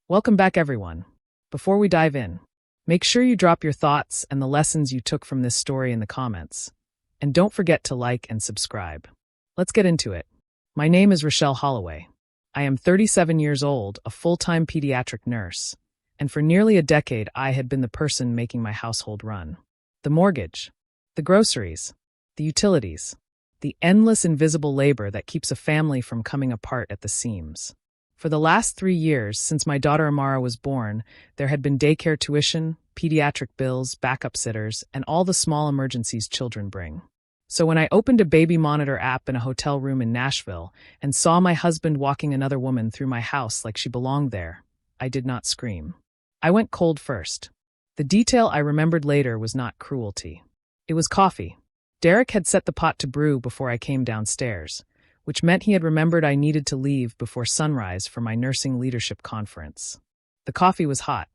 Welcome back, everyone. Before we dive in, make sure you drop your thoughts and the lessons you took from this story in the comments. And don't forget to like and subscribe. Let's get into it. My name is Rochelle Holloway. I am 37 years old, a full-time pediatric nurse, and for nearly a decade I had been the person making my household run. The mortgage, the groceries, the utilities, the endless invisible labor that keeps a family from coming apart at the seams. For the last 3 years, since my daughter Amara was born, there had been daycare tuition, pediatric bills, backup sitters, and all the small emergencies children bring. So when I opened a baby monitor app in a hotel room in Nashville and saw my husband walking another woman through my house like she belonged there, I did not scream. I went cold first. The detail I remembered later was not cruelty. It was coffee. Derek had set the pot to brew before I came downstairs, which meant he had remembered I needed to leave before sunrise for my nursing leadership conference. The coffee was hot.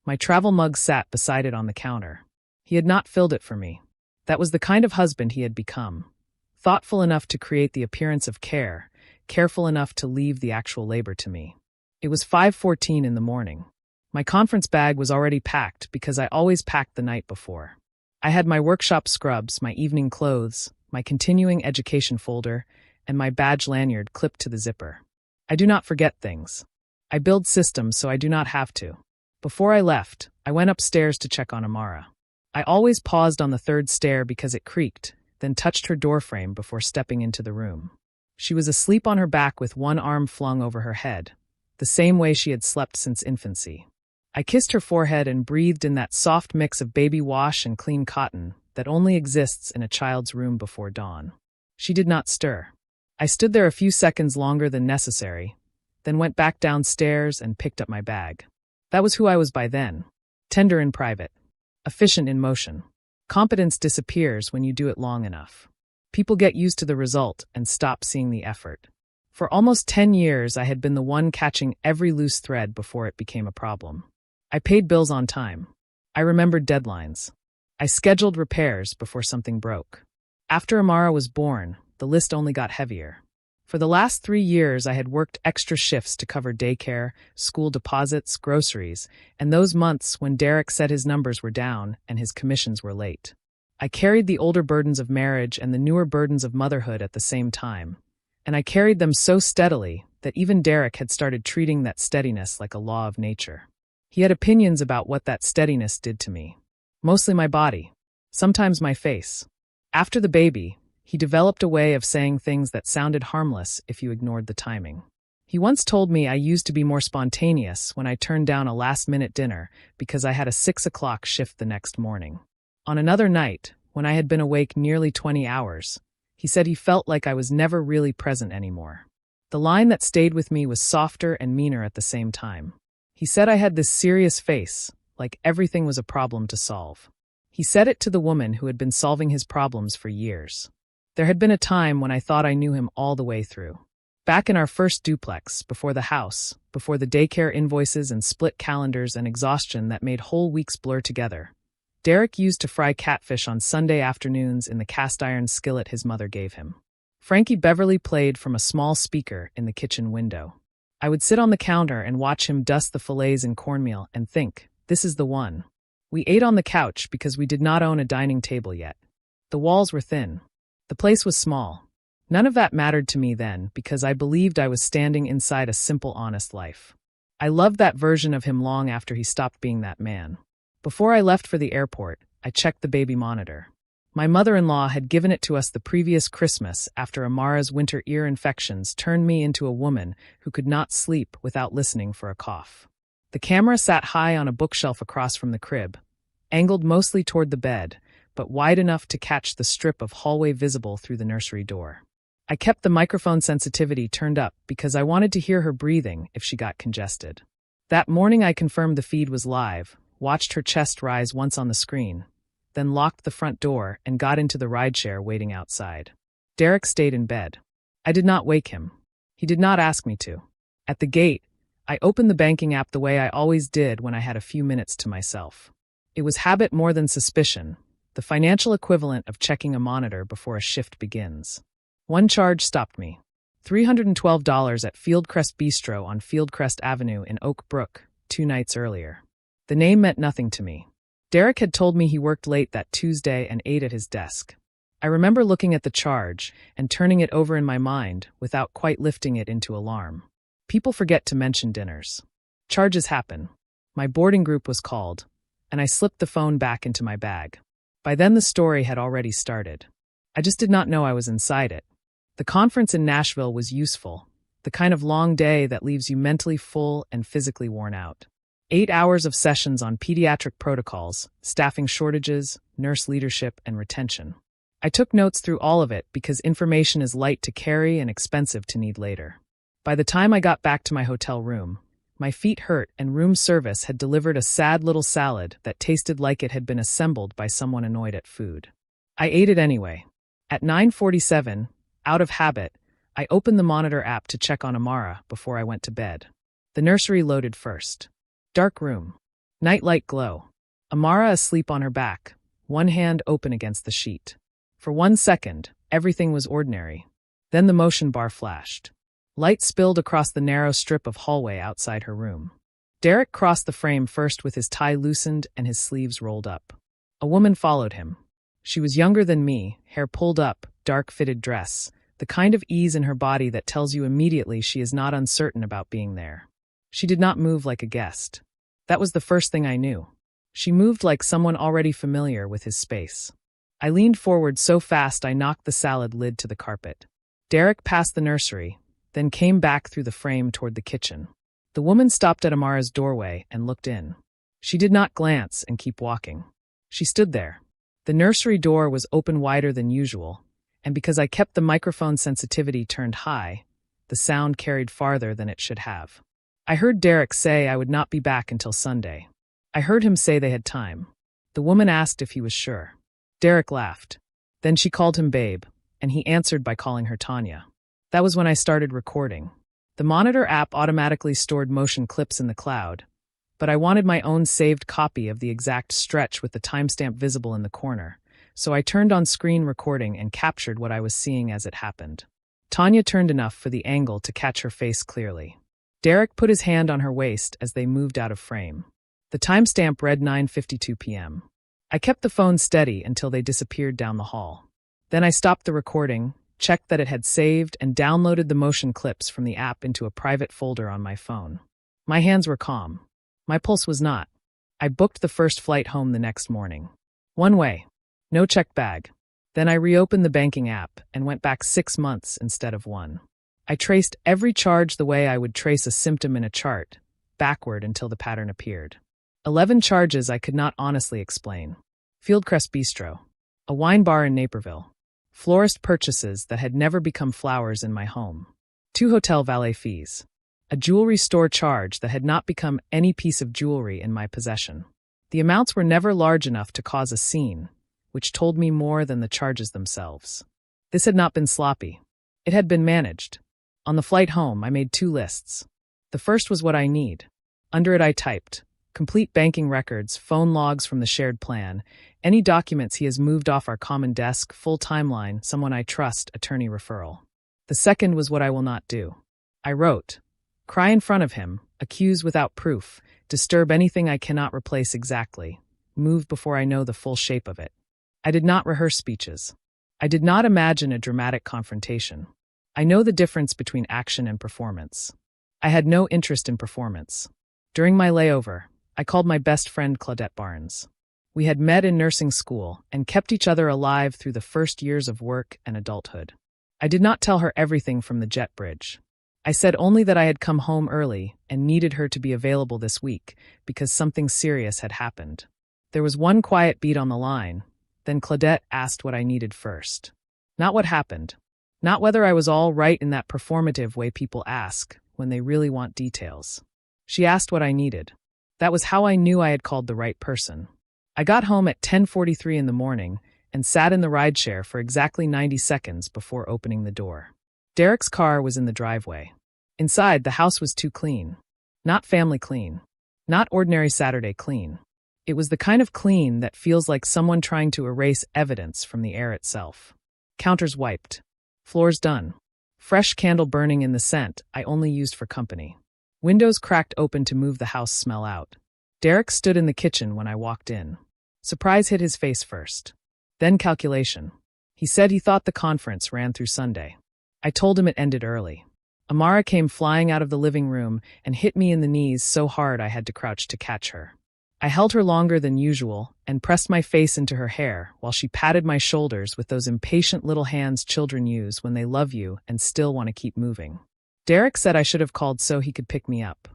My travel mug sat beside it on the counter. He had not filled it for me. That was the kind of husband he had become. Thoughtful enough to create the appearance of care, careful enough to leave the actual labor to me. It was 5:14 in the morning. My conference bag was already packed because I always packed the night before. I had my workshop scrubs, my evening clothes, my continuing education folder, and my badge lanyard clipped to the zipper. I do not forget things. I build systems so I do not have to. Before I left, I went upstairs to check on Amara. I always paused on the third stair because it creaked, then touched her doorframe before stepping into the room. She was asleep on her back with one arm flung over her head, the same way she had slept since infancy. I kissed her forehead and breathed in that soft mix of baby wash and clean cotton that only exists in a child's room before dawn. She did not stir. I stood there a few seconds longer than necessary, then went back downstairs and picked up my bag. That was who I was by then. Tender in private. Efficient in motion. Competence disappears when you do it long enough. People get used to the result and stop seeing the effort. For almost 10 years, I had been the one catching every loose thread before it became a problem. I paid bills on time. I remembered deadlines. I scheduled repairs before something broke. After Amara was born, the list only got heavier. For the last 3 years, I had worked extra shifts to cover daycare, school deposits, groceries, and those months when Derek said his numbers were down and his commissions were late. I carried the older burdens of marriage and the newer burdens of motherhood at the same time, and I carried them so steadily that even Derek had started treating that steadiness like a law of nature. He had opinions about what that steadiness did to me. Mostly my body, sometimes my face. After the baby, he developed a way of saying things that sounded harmless if you ignored the timing. He once told me I used to be more spontaneous when I turned down a last-minute dinner because I had a 6 o'clock shift the next morning. On another night, when I had been awake nearly 20 hours, he said he felt like I was never really present anymore. The line that stayed with me was softer and meaner at the same time. He said I had this serious face, like everything was a problem to solve. He said it to the woman who had been solving his problems for years. There had been a time when I thought I knew him all the way through. Back in our first duplex, before the house, before the daycare invoices and split calendars and exhaustion that made whole weeks blur together, Derek used to fry catfish on Sunday afternoons in the cast-iron skillet his mother gave him. Frankie Beverly played from a small speaker in the kitchen window. I would sit on the counter and watch him dust the fillets in cornmeal and think, this is the one. We ate on the couch because we did not own a dining table yet. The walls were thin. The place was small. None of that mattered to me then because I believed I was standing inside a simple, honest life. I loved that version of him long after he stopped being that man. Before I left for the airport, I checked the baby monitor. My mother-in-law had given it to us the previous Christmas after Amara's winter ear infections turned me into a woman who could not sleep without listening for a cough. The camera sat high on a bookshelf across from the crib, angled mostly toward the bed, but wide enough to catch the strip of hallway visible through the nursery door. I kept the microphone sensitivity turned up because I wanted to hear her breathing if she got congested. That morning I confirmed the feed was live, watched her chest rise once on the screen, then locked the front door and got into the rideshare waiting outside. Derek stayed in bed. I did not wake him. He did not ask me to. At the gate, I opened the banking app the way I always did when I had a few minutes to myself. It was habit more than suspicion, the financial equivalent of checking a monitor before a shift begins. One charge stopped me. $312 at Fieldcrest Bistro on Fieldcrest Avenue in Oak Brook, 2 nights earlier. The name meant nothing to me. Derek had told me he worked late that Tuesday and ate at his desk. I remember looking at the charge and turning it over in my mind without quite lifting it into alarm. People forget to mention dinners. Charges happen. My boarding group was called, and I slipped the phone back into my bag. By then the story had already started. I just did not know I was inside it. The conference in Nashville was useful, the kind of long day that leaves you mentally full and physically worn out. 8 hours of sessions on pediatric protocols, staffing shortages, nurse leadership, and retention. I took notes through all of it because information is light to carry and expensive to need later. By the time I got back to my hotel room, my feet hurt and room service had delivered a sad little salad that tasted like it had been assembled by someone annoyed at food. I ate it anyway. At 9:47, out of habit, I opened the monitor app to check on Amara before I went to bed. The nursery loaded first. Dark room. Nightlight glow. Amara asleep on her back, one hand open against the sheet. For 1 second, everything was ordinary. Then the motion bar flashed. Light spilled across the narrow strip of hallway outside her room. Derek crossed the frame first with his tie loosened and his sleeves rolled up. A woman followed him. She was younger than me, hair pulled up, dark-fitted dress, the kind of ease in her body that tells you immediately she is not uncertain about being there. She did not move like a guest. That was the first thing I knew. She moved like someone already familiar with his space. I leaned forward so fast I knocked the salad lid to the carpet. Derek passed the nursery, then came back through the frame toward the kitchen. The woman stopped at Amara's doorway and looked in. She did not glance and keep walking. She stood there. The nursery door was open wider than usual, and because I kept the microphone sensitivity turned high, the sound carried farther than it should have. I heard Derek say I would not be back until Sunday. I heard him say they had time. The woman asked if he was sure. Derek laughed. Then she called him babe, and he answered by calling her Tanya. That was when I started recording. The monitor app automatically stored motion clips in the cloud, but I wanted my own saved copy of the exact stretch with the timestamp visible in the corner, so I turned on screen recording and captured what I was seeing as it happened. Tanya turned enough for the angle to catch her face clearly. Derek put his hand on her waist as they moved out of frame. The timestamp read 9:52 p.m. I kept the phone steady until they disappeared down the hall. Then I stopped the recording, checked that it had saved, and downloaded the motion clips from the app into a private folder on my phone. My hands were calm. My pulse was not. I booked the first flight home the next morning. One way. No checked bag. Then I reopened the banking app and went back 6 months instead of 1. I traced every charge the way I would trace a symptom in a chart, backward until the pattern appeared. 11 charges I could not honestly explain. Fieldcrest Bistro. A wine bar in Naperville. Florist purchases that had never become flowers in my home. 2 hotel valet fees. A jewelry store charge that had not become any piece of jewelry in my possession. The amounts were never large enough to cause a scene, which told me more than the charges themselves. This had not been sloppy. It had been managed. On the flight home, I made 2 lists. The first was what I need. Under it I typed, complete banking records, phone logs from the shared plan, any documents he has moved off our common desk, full timeline, someone I trust, attorney referral. The second was what I will not do. I wrote, cry in front of him, accuse without proof, disturb anything I cannot replace exactly, move before I know the full shape of it. I did not rehearse speeches. I did not imagine a dramatic confrontation. I know the difference between action and performance. I had no interest in performance. During my layover, I called my best friend Claudette Barnes. We had met in nursing school and kept each other alive through the first years of work and adulthood. I did not tell her everything from the jet bridge. I said only that I had come home early and needed her to be available this week because something serious had happened. There was one quiet beat on the line, then Claudette asked what I needed first. Not what happened. Not whether I was all right in that performative way people ask when they really want details. She asked what I needed. That was how I knew I had called the right person. I got home at 10:43 in the morning and sat in the rideshare for exactly 90 seconds before opening the door. Derek's car was in the driveway. Inside, the house was too clean. Not family clean. Not ordinary Saturday clean. It was the kind of clean that feels like someone trying to erase evidence from the air itself. Counters wiped. Floors done. Fresh candle burning in the scent I only used for company. Windows cracked open to move the house smell out. Derek stood in the kitchen when I walked in. Surprise hit his face first. Then calculation. He said he thought the conference ran through Sunday. I told him it ended early. Amara came flying out of the living room and hit me in the knees so hard I had to crouch to catch her. I held her longer than usual and pressed my face into her hair while she patted my shoulders with those impatient little hands children use when they love you and still want to keep moving. Derek said I should have called so he could pick me up.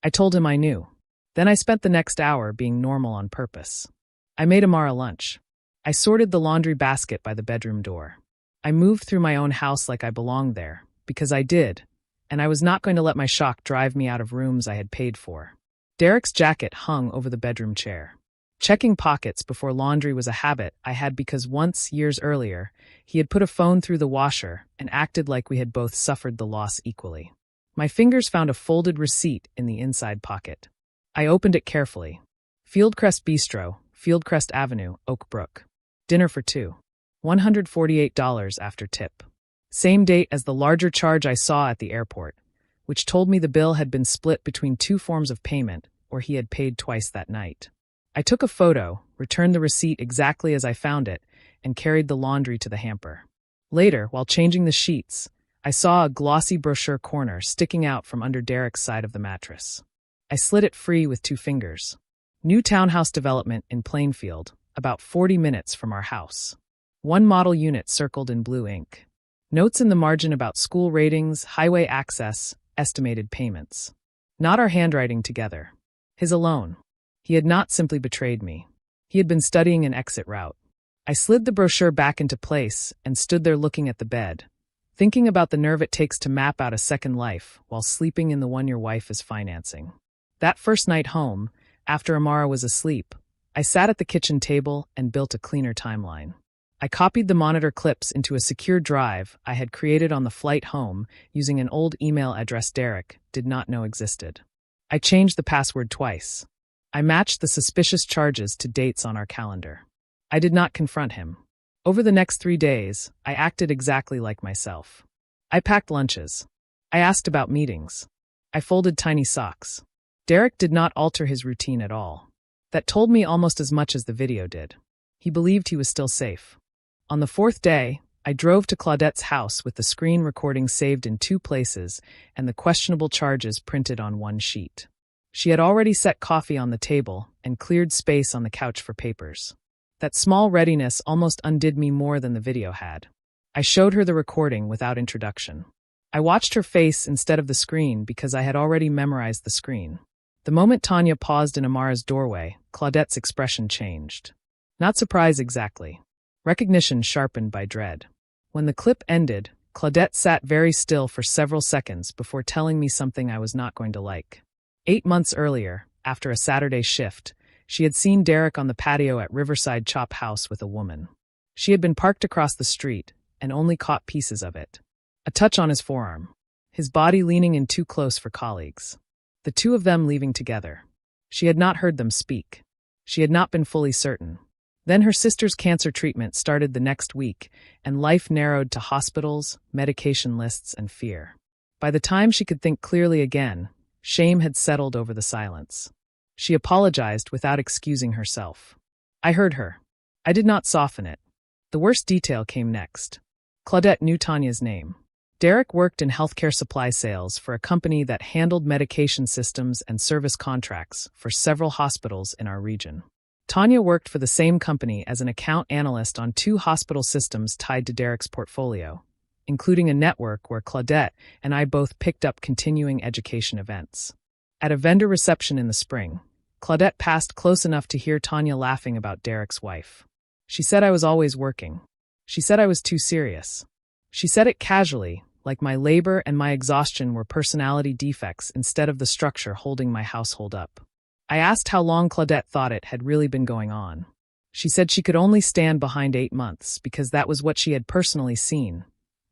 I told him I knew. Then I spent the next hour being normal on purpose. I made Amara lunch. I sorted the laundry basket by the bedroom door. I moved through my own house like I belonged there, because I did, and I was not going to let my shock drive me out of rooms I had paid for. Derek's jacket hung over the bedroom chair. Checking pockets before laundry was a habit I had because once, years earlier, he had put a phone through the washer and acted like we had both suffered the loss equally. My fingers found a folded receipt in the inside pocket. I opened it carefully. Fieldcrest Bistro, Fieldcrest Avenue, Oak Brook. Dinner for two. $148 after tip. Same date as the larger charge I saw at the airport, which told me the bill had been split between two forms of payment, or he had paid twice that night. I took a photo, returned the receipt exactly as I found it, and carried the laundry to the hamper. Later, while changing the sheets, I saw a glossy brochure corner sticking out from under Derek's side of the mattress. I slid it free with 2 fingers. New townhouse development in Plainfield, about 40 minutes from our house. 1 model unit circled in blue ink. Notes in the margin about school ratings, highway access, estimated payments. Not our handwriting together. His alone. He had not simply betrayed me. He had been studying an exit route. I slid the brochure back into place and stood there looking at the bed, thinking about the nerve it takes to map out a second life while sleeping in the one your wife is financing. That first night home, after Amara was asleep, I sat at the kitchen table and built a cleaner timeline. I copied the monitor clips into a secure drive I had created on the flight home using an old email address Derek did not know existed. I changed the password twice. I matched the suspicious charges to dates on our calendar. I did not confront him. Over the next 3 days, I acted exactly like myself. I packed lunches. I asked about meetings. I folded tiny socks. Derek did not alter his routine at all. That told me almost as much as the video did. He believed he was still safe. On the 4th day, I drove to Claudette's house with the screen recording saved in 2 places and the questionable charges printed on 1 sheet. She had already set coffee on the table and cleared space on the couch for papers. That small readiness almost undid me more than the video had. I showed her the recording without introduction. I watched her face instead of the screen because I had already memorized the screen. The moment Tanya paused in Amara's doorway, Claudette's expression changed. Not surprise exactly. Recognition sharpened by dread. When the clip ended, Claudette sat very still for several seconds before telling me something I was not going to like. 8 months earlier, after a Saturday shift, she had seen Derek on the patio at Riverside Chop House with a woman. She had been parked across the street and only caught pieces of it. A touch on his forearm. His body leaning in too close for colleagues. The 2 of them leaving together. She had not heard them speak. She had not been fully certain. Then her sister's cancer treatment started the next week, and life narrowed to hospitals, medication lists, and fear. By the time she could think clearly again, shame had settled over the silence. She apologized without excusing herself. I heard her. I did not soften it. The worst detail came next. Claudette knew Tanya's name. Derek worked in healthcare supply sales for a company that handled medication systems and service contracts for several hospitals in our region. Tanya worked for the same company as an account analyst on 2 hospital systems tied to Derek's portfolio, including a network where Claudette and I both picked up continuing education events. At a vendor reception in the spring, Claudette passed close enough to hear Tanya laughing about Derek's wife. She said I was always working. She said I was too serious. She said it casually, like my labor and my exhaustion were personality defects instead of the structure holding my household up. I asked how long Claudette thought it had really been going on. She said she could only stand behind 8 months because that was what she had personally seen.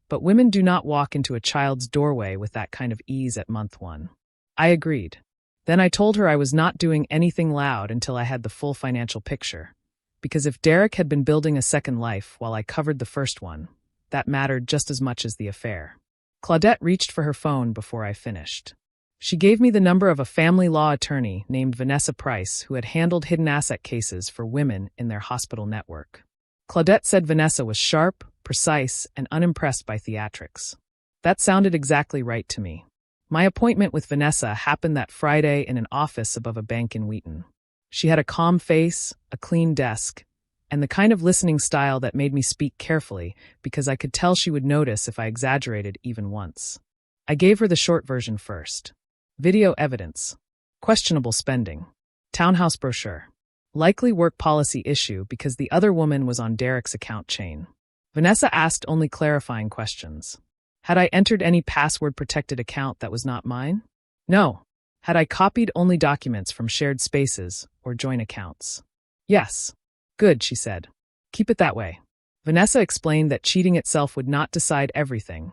But women do not walk into a child's doorway with that kind of ease at month 1. I agreed. Then I told her I was not doing anything loud until I had the full financial picture. Because if Derek had been building a second life while I covered the first one, that mattered just as much as the affair. Claudette reached for her phone before I finished. She gave me the number of a family law attorney named Vanessa Price who had handled hidden asset cases for women in their hospital network. Claudette said Vanessa was sharp, precise, and unimpressed by theatrics. That sounded exactly right to me. My appointment with Vanessa happened that Friday in an office above a bank in Wheaton. She had a calm face, a clean desk, and the kind of listening style that made me speak carefully because I could tell she would notice if I exaggerated even once. I gave her the short version first. Video evidence. Questionable spending. Townhouse brochure. Likely work policy issue because the other woman was on Derek's account chain. Vanessa asked only clarifying questions. Had I entered any password-protected account that was not mine? No. Had I copied only documents from shared spaces or joint accounts? Yes. Good, she said. Keep it that way. Vanessa explained that cheating itself would not decide everything,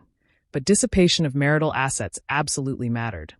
but dissipation of marital assets absolutely mattered,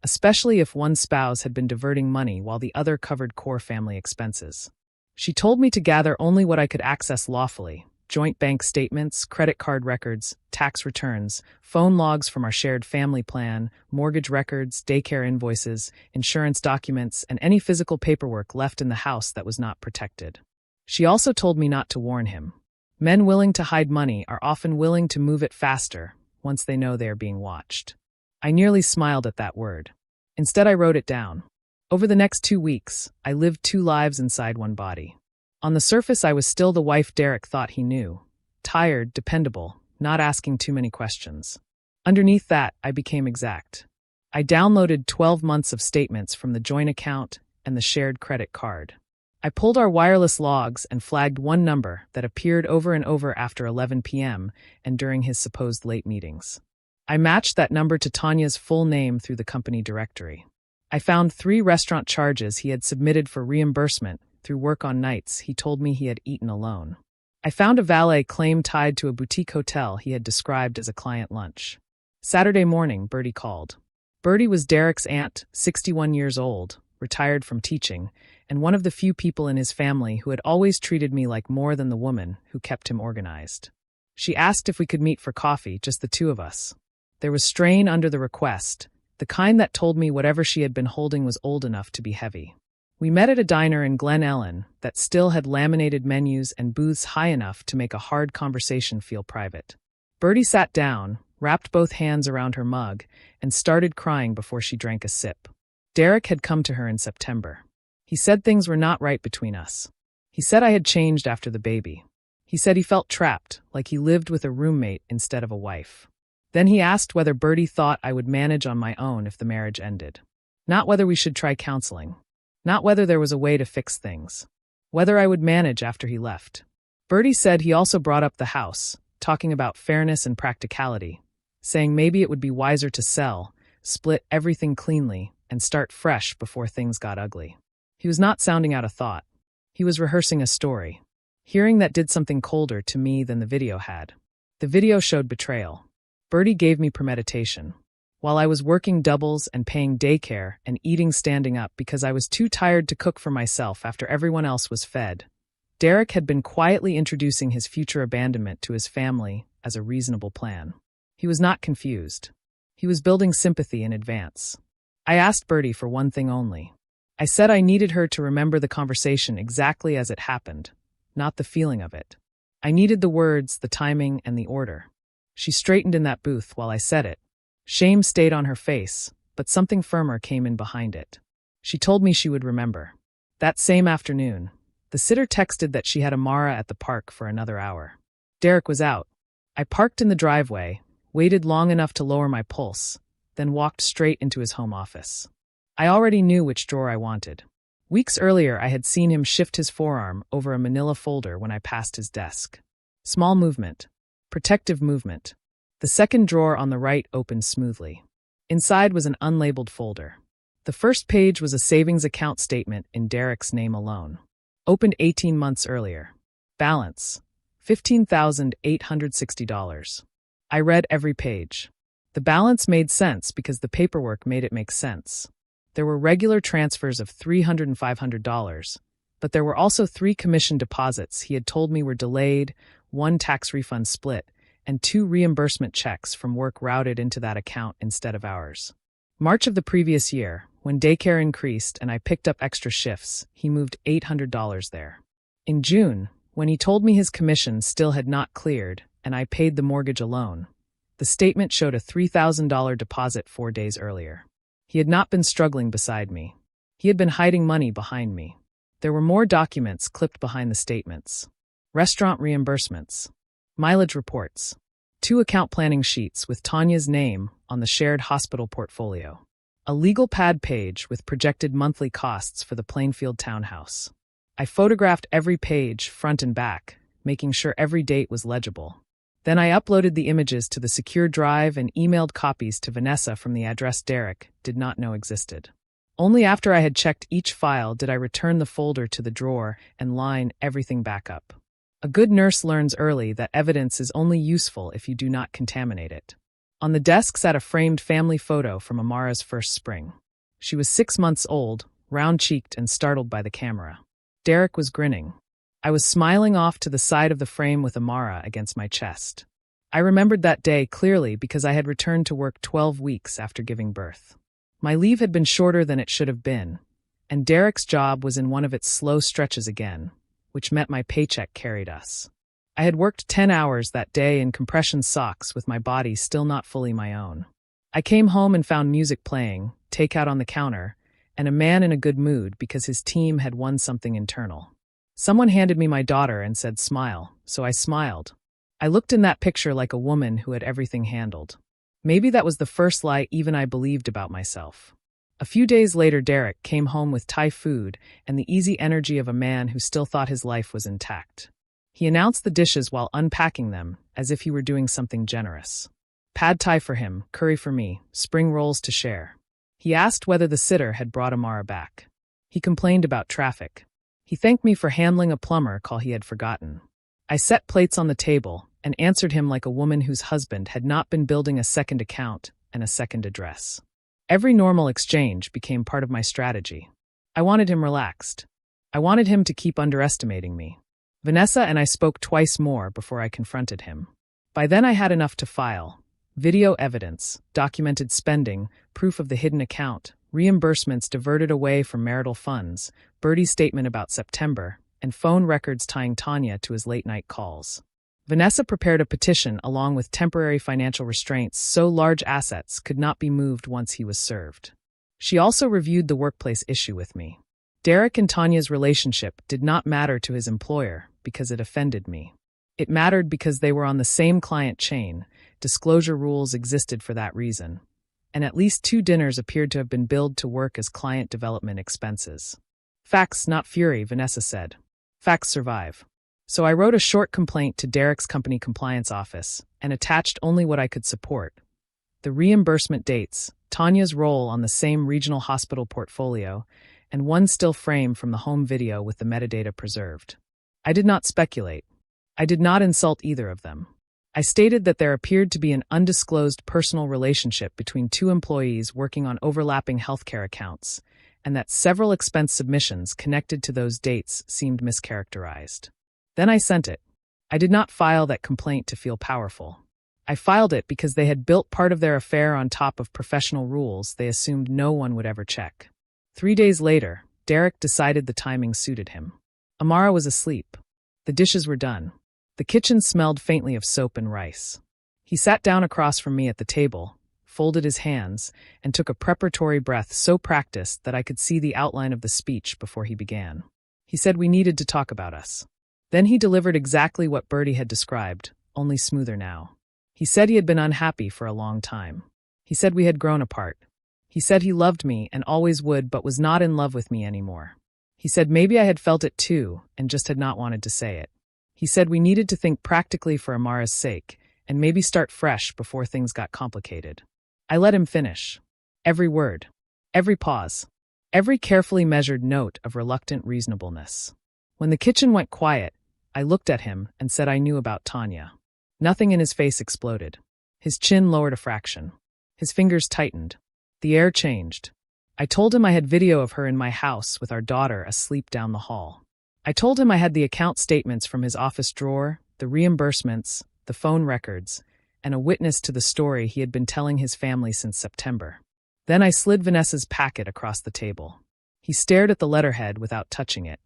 especially if one spouse had been diverting money while the other covered core family expenses. She told me to gather only what I could access lawfully: joint bank statements, credit card records, tax returns, phone logs from our shared family plan, mortgage records, daycare invoices, insurance documents, and any physical paperwork left in the house that was not protected. She also told me not to warn him. Men willing to hide money are often willing to move it faster once they know they are being watched. I nearly smiled at that word. Instead, I wrote it down. Over the next 2 weeks, I lived 2 lives inside one body. On the surface, I was still the wife Derek thought he knew. Tired, dependable, not asking too many questions. Underneath that, I became exact. I downloaded 12 months of statements from the joint account and the shared credit card. I pulled our wireless logs and flagged one number that appeared over and over after 11 p.m. and during his supposed late meetings. I matched that number to Tanya's full name through the company directory. I found 3 restaurant charges he had submitted for reimbursement through work on nights he told me he had eaten alone. I found a valet claim tied to a boutique hotel he had described as a client lunch. Saturday morning, Bertie called. Bertie was Derek's aunt, 61 years old, retired from teaching, and one of the few people in his family who had always treated me like more than the woman who kept him organized. She asked if we could meet for coffee, just the 2 of us. There was strain under the request, the kind that told me whatever she had been holding was old enough to be heavy. We met at a diner in Glen Ellen that still had laminated menus and booths high enough to make a hard conversation feel private. Bertie sat down, wrapped both hands around her mug, and started crying before she drank a sip. Derek had come to her in September. He said things were not right between us. He said I had changed after the baby. He said he felt trapped, like he lived with a roommate instead of a wife. Then he asked whether Bertie thought I would manage on my own if the marriage ended. Not whether we should try counseling. Not whether there was a way to fix things. Whether I would manage after he left. Bertie said he also brought up the house, talking about fairness and practicality, saying maybe it would be wiser to sell, split everything cleanly, and start fresh before things got ugly. He was not sounding out a thought. He was rehearsing a story. Hearing that did something colder to me than the video had. The video showed betrayal. Bertie gave me premeditation. While I was working doubles and paying daycare and eating standing up because I was too tired to cook for myself after everyone else was fed, Derek had been quietly introducing his future abandonment to his family as a reasonable plan. He was not confused. He was building sympathy in advance. I asked Bertie for one thing only. I said I needed her to remember the conversation exactly as it happened, not the feeling of it. I needed the words, the timing, and the order. She straightened in that booth while I said it. Shame stayed on her face, but something firmer came in behind it. She told me she would remember. That same afternoon, the sitter texted that she had Amara at the park for another hour. Derek was out. I parked in the driveway, waited long enough to lower my pulse, then walked straight into his home office. I already knew which drawer I wanted. Weeks earlier, I had seen him shift his forearm over a manila folder when I passed his desk. Small movement. Protective movement. The second drawer on the right opened smoothly. Inside was an unlabeled folder. The first page was a savings account statement in Derek's name alone. Opened 18 months earlier. Balance: $15,860. I read every page. The balance made sense because the paperwork made it make sense. There were regular transfers of $300 and $500, but there were also 3 commission deposits he had told me were delayed, 1 tax refund split, and 2 reimbursement checks from work routed into that account instead of ours. March of the previous year, when daycare increased and I picked up extra shifts, he moved $800 there. In June, when he told me his commission still had not cleared and I paid the mortgage alone, the statement showed a $3,000 deposit 4 days earlier. He had not been struggling beside me. He had been hiding money behind me. There were more documents clipped behind the statements. Restaurant reimbursements, mileage reports, 2 account planning sheets with Tanya's name on the shared hospital portfolio, a legal pad page with projected monthly costs for the Plainfield townhouse. I photographed every page, front and back, making sure every date was legible. Then I uploaded the images to the secure drive and emailed copies to Vanessa from the address Derek did not know existed. Only after I had checked each file did I return the folder to the drawer and line everything back up. A good nurse learns early that evidence is only useful if you do not contaminate it. On the desk sat a framed family photo from Amara's first spring. She was 6 months old, round-cheeked and startled by the camera. Derek was grinning. I was smiling off to the side of the frame with Amara against my chest. I remembered that day clearly because I had returned to work 12 weeks after giving birth. My leave had been shorter than it should have been, and Derek's job was in one of its slow stretches again, which meant my paycheck carried us. I had worked 10 hours that day in compression socks with my body still not fully my own. I came home and found music playing, takeout on the counter, and a man in a good mood because his team had won something internal. Someone handed me my daughter and said smile, so I smiled. I looked in that picture like a woman who had everything handled. Maybe that was the first lie even I believed about myself. A few days later, Derek came home with Thai food and the easy energy of a man who still thought his life was intact. He announced the dishes while unpacking them, as if he were doing something generous. Pad Thai for him, curry for me, spring rolls to share. He asked whether the sitter had brought Amara back. He complained about traffic. He thanked me for handling a plumber call he had forgotten. I set plates on the table and answered him like a woman whose husband had not been building a second account and a second address. Every normal exchange became part of my strategy. I wanted him relaxed. I wanted him to keep underestimating me. Vanessa and I spoke twice more before I confronted him. By then I had enough to file. Video evidence, documented spending, proof of the hidden account, reimbursements diverted away from marital funds, Bertie's statement about September, and phone records tying Tanya to his late-night calls. Vanessa prepared a petition along with temporary financial restraints so large assets could not be moved once he was served. She also reviewed the workplace issue with me. Derek and Tanya's relationship did not matter to his employer because it offended me. It mattered because they were on the same client chain, disclosure rules existed for that reason, and at least 2 dinners appeared to have been billed to work as client development expenses. Facts, not fury, Vanessa said. Facts survive. So I wrote a short complaint to Derek's company compliance office and attached only what I could support. The reimbursement dates, Tanya's role on the same regional hospital portfolio, and one still frame from the home video with the metadata preserved. I did not speculate. I did not insult either of them. I stated that there appeared to be an undisclosed personal relationship between 2 employees working on overlapping healthcare accounts, and that several expense submissions connected to those dates seemed mischaracterized. Then I sent it. I did not file that complaint to feel powerful. I filed it because they had built part of their affair on top of professional rules they assumed no one would ever check. 3 days later, Derek decided the timing suited him. Amara was asleep. The dishes were done. The kitchen smelled faintly of soap and rice. He sat down across from me at the table, folded his hands, and took a preparatory breath so practiced that I could see the outline of the speech before he began. He said we needed to talk about us. Then he delivered exactly what Bertie had described, only smoother now. He said he had been unhappy for a long time. He said we had grown apart. He said he loved me and always would but was not in love with me anymore. He said maybe I had felt it too and just had not wanted to say it. He said we needed to think practically for Amara's sake and maybe start fresh before things got complicated. I let him finish. Every word. Every pause. Every carefully measured note of reluctant reasonableness. When the kitchen went quiet, I looked at him and said I knew about Tanya. Nothing in his face exploded. His chin lowered a fraction. His fingers tightened. The air changed. I told him I had video of her in my house with our daughter asleep down the hall. I told him I had the account statements from his office drawer, the reimbursements, the phone records, and a witness to the story he had been telling his family since September. Then I slid Vanessa's packet across the table. He stared at the letterhead without touching it.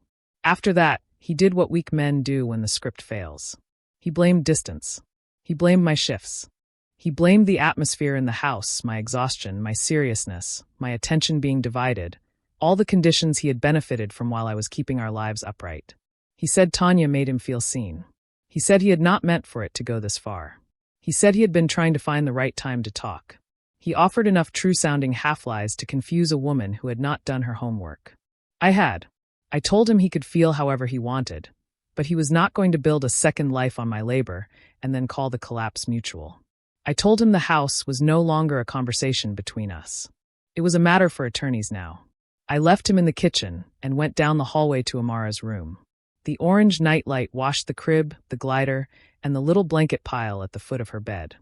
After that, he did what weak men do when the script fails. He blamed distance. He blamed my shifts. He blamed the atmosphere in the house, my exhaustion, my seriousness, my attention being divided, all the conditions he had benefited from while I was keeping our lives upright. He said Tanya made him feel seen. He said he had not meant for it to go this far. He said he had been trying to find the right time to talk. He offered enough true-sounding half-lies to confuse a woman who had not done her homework. I had. I told him he could feel however he wanted, but he was not going to build a second life on my labor and then call the collapse mutual. I told him the house was no longer a conversation between us. It was a matter for attorneys now. I left him in the kitchen and went down the hallway to Amara's room. The orange nightlight washed the crib, the glider, and the little blanket pile at the foot of her bed.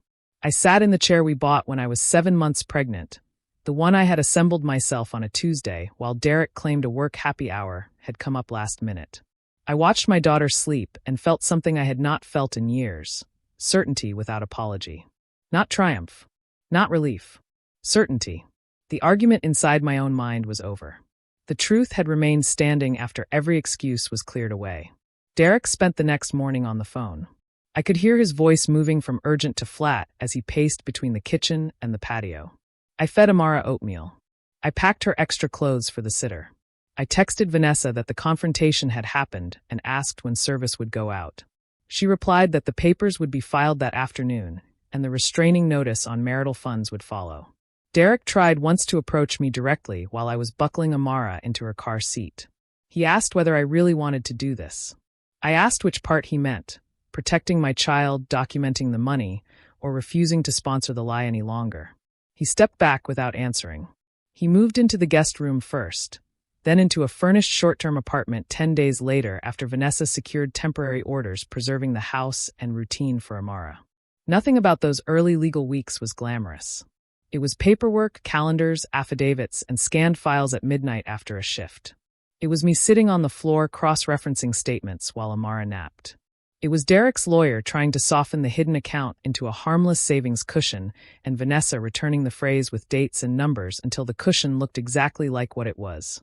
I sat in the chair we bought when I was 7 months pregnant, the one I had assembled myself on a Tuesday while Derek claimed a work happy hour had come up last minute. I watched my daughter sleep and felt something I had not felt in years, certainty without apology. Not triumph. Not relief. Certainty. The argument inside my own mind was over. The truth had remained standing after every excuse was cleared away. Derek spent the next morning on the phone. I could hear his voice moving from urgent to flat as he paced between the kitchen and the patio. I fed Amara oatmeal. I packed her extra clothes for the sitter. I texted Vanessa that the confrontation had happened and asked when service would go out. She replied that the papers would be filed that afternoon and the restraining notice on marital funds would follow. Derek tried once to approach me directly while I was buckling Amara into her car seat. He asked whether I really wanted to do this. I asked which part he meant, protecting my child, documenting the money, or refusing to sponsor the lie any longer. He stepped back without answering. He moved into the guest room first, then into a furnished short-term apartment 10 days later after Vanessa secured temporary orders preserving the house and routine for Amara. Nothing about those early legal weeks was glamorous. It was paperwork, calendars, affidavits, and scanned files at midnight after a shift. It was me sitting on the floor cross-referencing statements while Amara napped. It was Derek's lawyer trying to soften the hidden account into a harmless savings cushion and Vanessa returning the phrase with dates and numbers until the cushion looked exactly like what it was.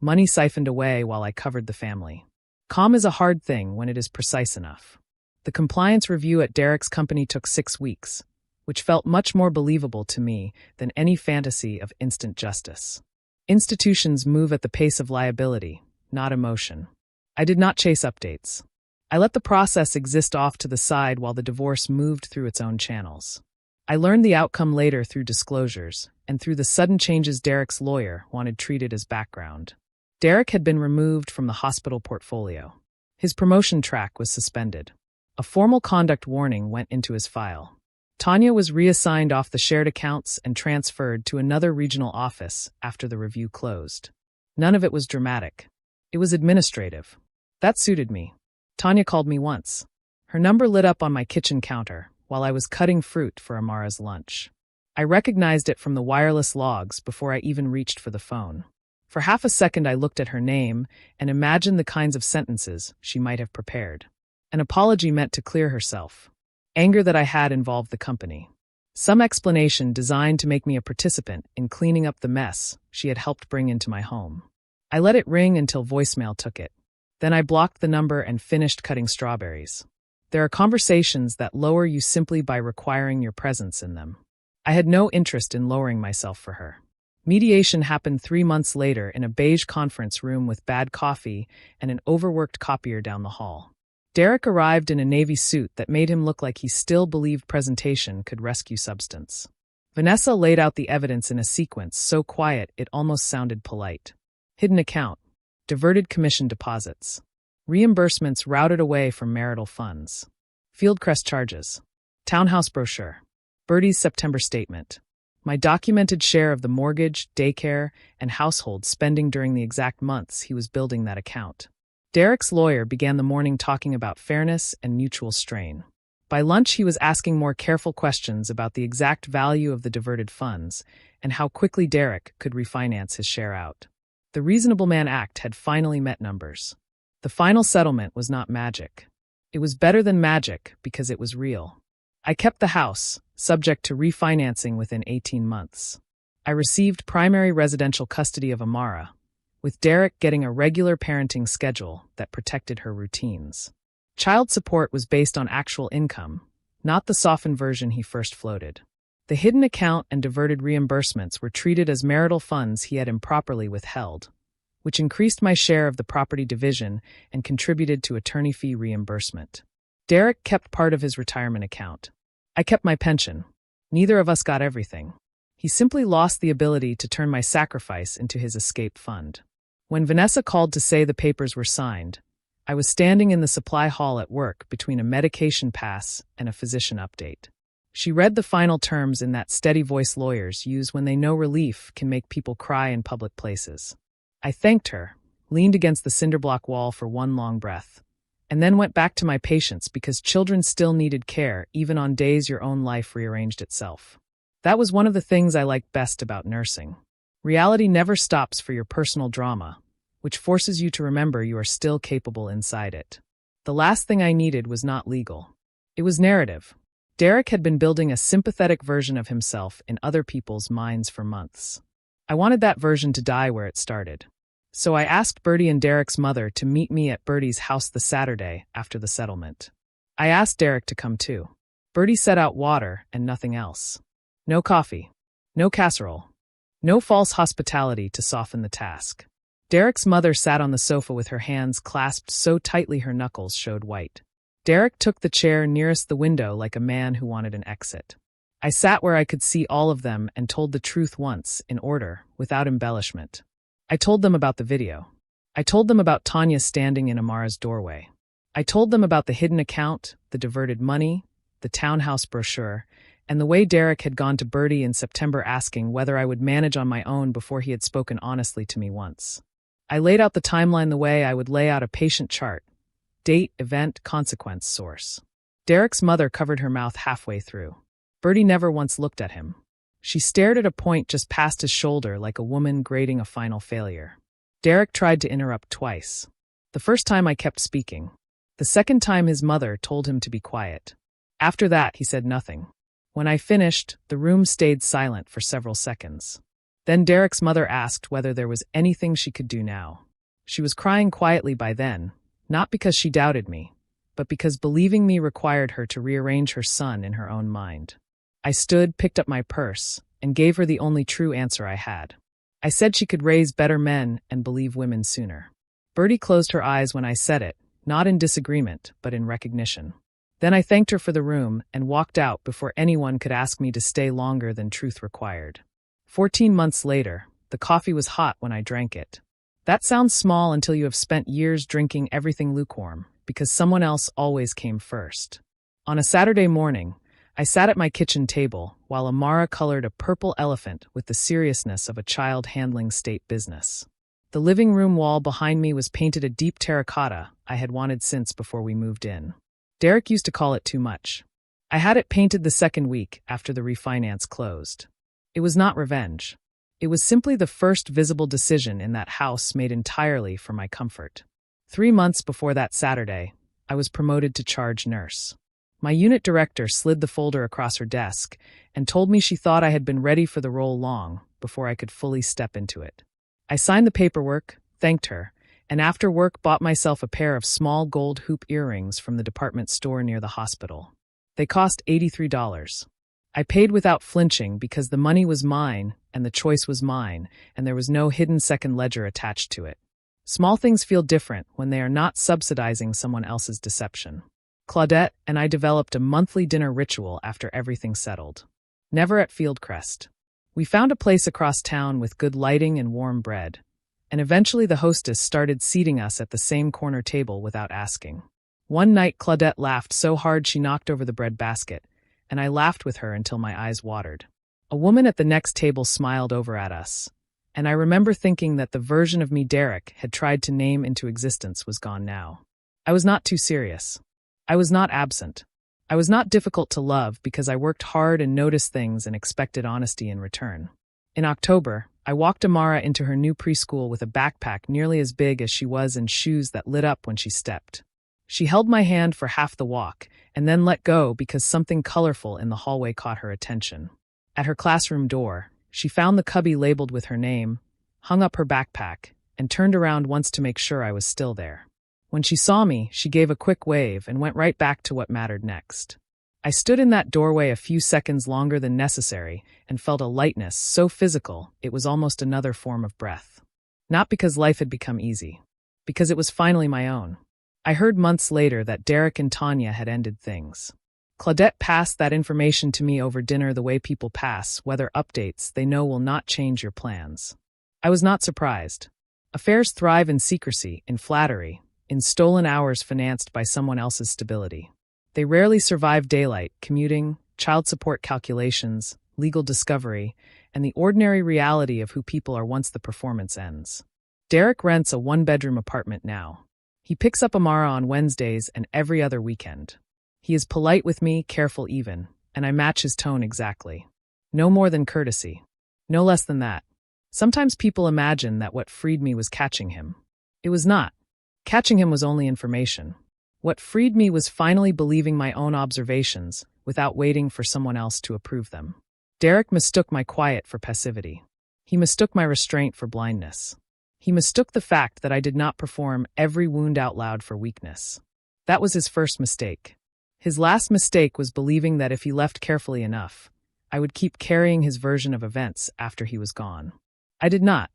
Money siphoned away while I covered the family. Calm is a hard thing when it is precise enough. The compliance review at Derek's company took 6 weeks, which felt much more believable to me than any fantasy of instant justice. Institutions move at the pace of liability, not emotion. I did not chase updates. I let the process exist off to the side while the divorce moved through its own channels. I learned the outcome later through disclosures and through the sudden changes Derek's lawyer wanted treated as background. Derek had been removed from the hospital portfolio. His promotion track was suspended. A formal conduct warning went into his file. Tanya was reassigned off the shared accounts and transferred to another regional office after the review closed. None of it was dramatic. It was administrative. That suited me. Tanya called me once. Her number lit up on my kitchen counter while I was cutting fruit for Amara's lunch. I recognized it from the wireless logs before I even reached for the phone. For half a second I looked at her name and imagined the kinds of sentences she might have prepared. An apology meant to clear herself. Anger that I had involved the company. Some explanation designed to make me a participant in cleaning up the mess she had helped bring into my home. I let it ring until voicemail took it. Then I blocked the number and finished cutting strawberries. There are conversations that lower you simply by requiring your presence in them. I had no interest in lowering myself for her. Mediation happened 3 months later in a beige conference room with bad coffee and an overworked copier down the hall. Derek arrived in a navy suit that made him look like he still believed presentation could rescue substance. Vanessa laid out the evidence in a sequence so quiet it almost sounded polite. Hidden account. Diverted commission deposits. Reimbursements routed away from marital funds. Fieldcrest charges. Townhouse brochure. Bertie's September statement. My documented share of the mortgage, daycare, and household spending during the exact months he was building that account. Derek's lawyer began the morning talking about fairness and mutual strain. By lunch, he was asking more careful questions about the exact value of the diverted funds and how quickly Derek could refinance his share out. The Reasonable Man Act had finally met numbers. The final settlement was not magic. It was better than magic because it was real. I kept the house, subject to refinancing within 18 months. I received primary residential custody of Amara, with Derek getting a regular parenting schedule that protected her routines. Child support was based on actual income, not the softened version he first floated. The hidden account and diverted reimbursements were treated as marital funds he had improperly withheld, which increased my share of the property division and contributed to attorney fee reimbursement. Derek kept part of his retirement account. I kept my pension. Neither of us got everything. He simply lost the ability to turn my sacrifice into his escape fund. When Vanessa called to say the papers were signed, I was standing in the supply hall at work between a medication pass and a physician update. She read the final terms in that steady voice lawyers use when they know relief can make people cry in public places. I thanked her, leaned against the cinderblock wall for one long breath, and then went back to my patients because children still needed care even on days your own life rearranged itself. That was one of the things I liked best about nursing. Reality never stops for your personal drama, which forces you to remember you are still capable inside it. The last thing I needed was not legal. It was narrative. Derek had been building a sympathetic version of himself in other people's minds for months. I wanted that version to die where it started. So I asked Bertie and Derek's mother to meet me at Bertie's house the Saturday after the settlement. I asked Derek to come too. Bertie set out water and nothing else. No coffee. No casserole. No false hospitality to soften the task. Derek's mother sat on the sofa with her hands clasped so tightly her knuckles showed white. Derek took the chair nearest the window like a man who wanted an exit. I sat where I could see all of them and told the truth once, in order, without embellishment. I told them about the video. I told them about Tanya standing in Amara's doorway. I told them about the hidden account, the diverted money, the townhouse brochure, and the way Derek had gone to Bertie in September asking whether I would manage on my own before he had spoken honestly to me once. I laid out the timeline the way I would lay out a patient chart: date, event, consequence, source. Derek's mother covered her mouth halfway through. Bertie never once looked at him. She stared at a point just past his shoulder like a woman grading a final failure. Derek tried to interrupt twice. The first time I kept speaking. The second time his mother told him to be quiet. After that, he said nothing. When I finished, the room stayed silent for several seconds. Then Derek's mother asked whether there was anything she could do now. She was crying quietly by then, not because she doubted me, but because believing me required her to rearrange her son in her own mind. I stood, picked up my purse, and gave her the only true answer I had. I said she could raise better men and believe women sooner. Bertie closed her eyes when I said it, not in disagreement, but in recognition. Then I thanked her for the room and walked out before anyone could ask me to stay longer than truth required. 14 months later, the coffee was hot when I drank it. That sounds small until you have spent years drinking everything lukewarm, because someone else always came first. On a Saturday morning, I sat at my kitchen table while Amara colored a purple elephant with the seriousness of a child handling state business. The living room wall behind me was painted a deep terracotta I had wanted since before we moved in. Derek used to call it too much. I had it painted the second week after the refinance closed. It was not revenge. It was simply the first visible decision in that house made entirely for my comfort. 3 months before that Saturday, I was promoted to charge nurse. My unit director slid the folder across her desk and told me she thought I had been ready for the role long before I could fully step into it. I signed the paperwork, thanked her, and after work bought myself a pair of small gold hoop earrings from the department store near the hospital. They cost $83. I paid without flinching because the money was mine and the choice was mine, and there was no hidden second ledger attached to it. Small things feel different when they are not subsidizing someone else's deception. Claudette and I developed a monthly dinner ritual after everything settled. Never at Fieldcrest. We found a place across town with good lighting and warm bread, and eventually the hostess started seating us at the same corner table without asking. One night Claudette laughed so hard she knocked over the bread basket, and I laughed with her until my eyes watered. A woman at the next table smiled over at us, and I remember thinking that the version of me Derek had tried to name into existence was gone now. I was not too serious. I was not absent. I was not difficult to love because I worked hard and noticed things and expected honesty in return. In October, I walked Amara into her new preschool with a backpack nearly as big as she was and shoes that lit up when she stepped. She held my hand for half the walk and then let go because something colorful in the hallway caught her attention. At her classroom door, She found the cubby labeled with her name, hung up her backpack, and turned around once to make sure I was still there. When she saw me, she gave a quick wave and went right back to what mattered next. I stood in that doorway a few seconds longer than necessary and felt a lightness so physical it was almost another form of breath. Not because life had become easy, because it was finally my own. I heard months later that Derek and Tanya had ended things. Claudette passed that information to me over dinner the way people pass weather updates they know will not change your plans. I was not surprised. Affairs thrive in secrecy, in flattery, in stolen hours financed by someone else's stability. They rarely survive daylight, commuting, child support calculations, legal discovery, and the ordinary reality of who people are once the performance ends. Derek rents a one-bedroom apartment now. He picks up Amara on Wednesdays and every other weekend. He is polite with me, careful even, and I match his tone exactly. No more than courtesy. No less than that. Sometimes people imagine that what freed me was catching him. It was not. Catching him was only information. What freed me was finally believing my own observations without waiting for someone else to approve them. Derek mistook my quiet for passivity. He mistook my restraint for blindness. He mistook the fact that I did not perform every wound out loud for weakness. That was his first mistake. His last mistake was believing that if he left carefully enough, I would keep carrying his version of events after he was gone. I did not.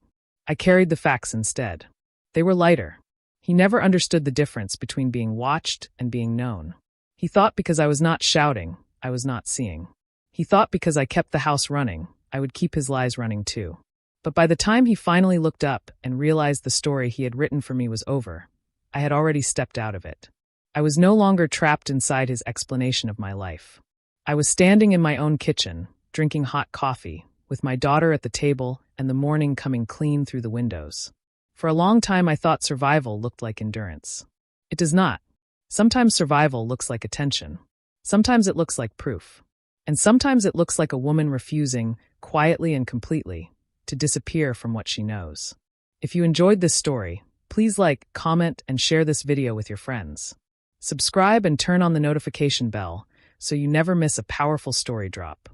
I carried the facts instead. They were lighter. He never understood the difference between being watched and being known. He thought because I was not shouting, I was not seeing. He thought because I kept the house running, I would keep his lies running too. But by the time he finally looked up and realized the story he had written for me was over, I had already stepped out of it. I was no longer trapped inside his explanation of my life. I was standing in my own kitchen, drinking hot coffee, with my daughter at the table and the morning coming clean through the windows. For a long time I thought survival looked like endurance. It does not. Sometimes survival looks like attention. Sometimes it looks like proof. And sometimes it looks like a woman refusing, quietly and completely, to disappear from what she knows. If you enjoyed this story, please like, comment, and share this video with your friends. Subscribe and turn on the notification bell so you never miss a powerful story drop.